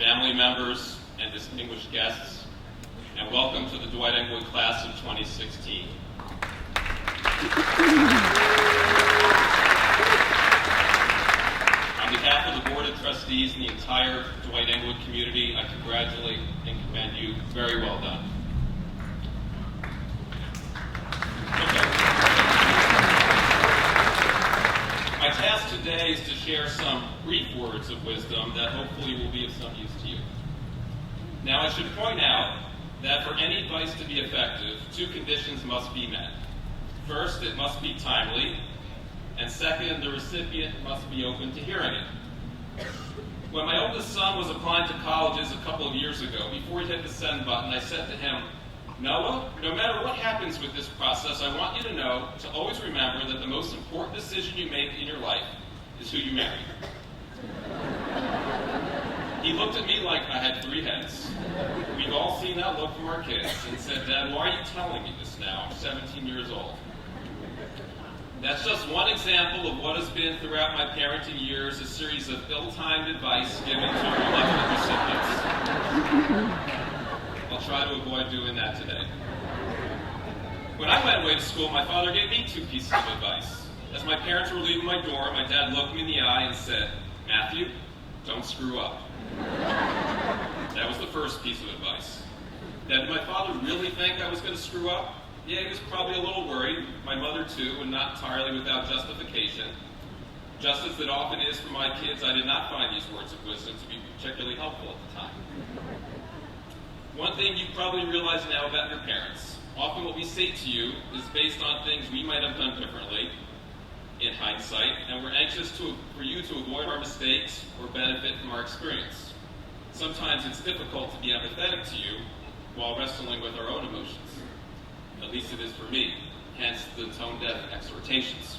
family members, and distinguished guests, and welcome to the Dwight-Englewood class of 2016. On behalf of the Board of Trustees and the entire Dwight-Englewood community, I congratulate and commend you. Very well done. My task today is to share some brief words of wisdom that hopefully will be of some use to you. Now, I should point out that for any advice to be effective, two conditions must be met. First, it must be timely, and second, the recipient must be open to hearing it. When my oldest son was applying to colleges a couple of years ago, before he hit the send button, I said to him, "Noah, no matter what happens with this process, I want you to know to always remember that the most important decision you make in your life is who you marry." He looked at me like I had three heads. We've all seen that look from our kids and said, "Dad, why are you telling me this now? I'm 17 years old." That's just one example of what has been throughout my parenting years, a series of ill-timed advice given to reluctant recipients. I'll try to avoid doing that today. When I went away to school, my father gave me two pieces of advice. As my parents were leaving my dorm, my dad looked me in the eye and said, "Matthew, don't screw up." That was the first piece of advice. Did my father really think I was going to screw up? Yeah, he was probably a little worried. My mother too, and not entirely without justification. Just as it often is for my kids, I did not find these words of wisdom to be particularly helpful at the time. One thing you probably realize now about your parents, often what we say to you is based on things we might have done differently in hindsight, and we're anxious for you to avoid our mistakes or benefit from our experience. Sometimes it's difficult to be empathetic to you while wrestling with our own emotions. At least it is for me, hence the tone-deaf exhortations.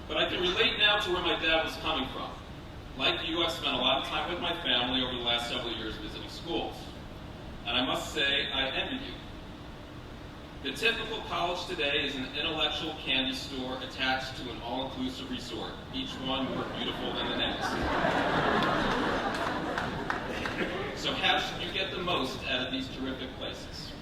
But I can relate now to where my dad was coming from. Like you, I've spent a lot of time with my family over the last several years visiting schools. And I must say, I envy you. The typical college today is an intellectual candy store attached to an all-inclusive resort, each one more beautiful than the next. So how should you get the most out of these terrific places?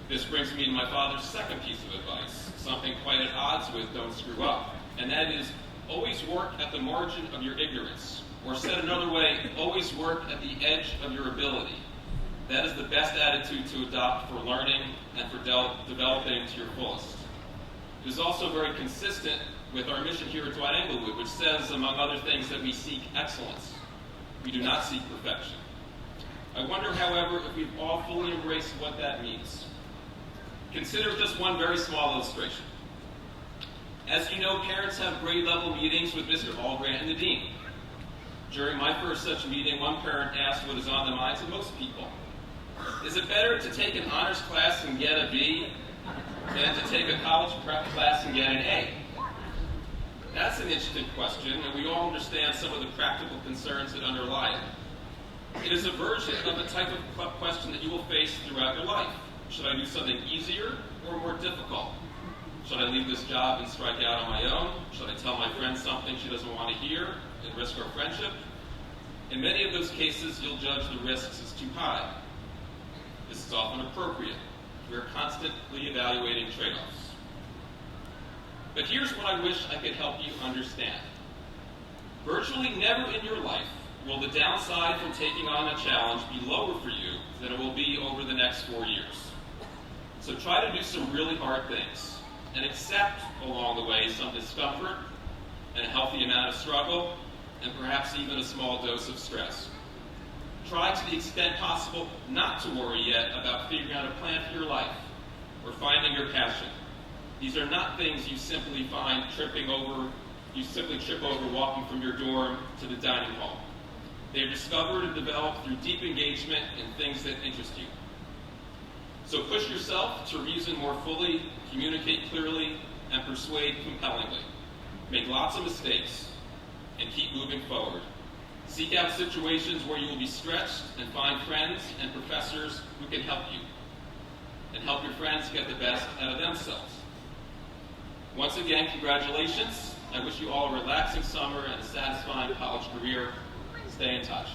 This brings me to my father's second piece of advice, something quite at odds with "don't screw up," and that is always work at the margin of your ignorance, or said another way, always work at the edge of your ability. That is the best attitude to adopt for learning and for developing to your fullest. It is also very consistent with our mission here at Dwight-Englewood, which says, among other things, that we seek excellence. We do not seek perfection. I wonder, however, if we've all fully embraced what that means. Consider just one very small illustration. As you know, parents have grade-level meetings with Mr. Allgrant and the dean. During my first such meeting, one parent asked what is on the minds of most people. Is it better to take an honors class and get a B than to take a college prep class and get an A? That's an interesting question, and we all understand some of the practical concerns that underlie it. It is a version of the type of question that you will face throughout your life. Should I do something easier or more difficult? Should I leave this job and strike out on my own? Should I tell my friend something she doesn't want to hear and risk our friendship? In many of those cases, you'll judge the risks as too high. This is often appropriate. We're constantly evaluating trade-offs. But here's what I wish I could help you understand. Virtually never in your life will the downside from taking on a challenge be lower for you than it will be over the next 4 years. So try to do some really hard things and accept along the way some discomfort and a healthy amount of struggle and perhaps even a small dose of stress. Try to the extent possible not to worry yet about figuring out a plan for your life or finding your passion. These are not things you simply trip over walking from your dorm to the dining hall. They are discovered and developed through deep engagement in things that interest you. So push yourself to reason more fully, communicate clearly, and persuade compellingly. Make lots of mistakes, and keep moving forward. Seek out situations where you will be stretched and find friends and professors who can help you, and help your friends get the best out of themselves. Once again, congratulations. I wish you all a relaxing summer and a satisfying college career. Stay in touch.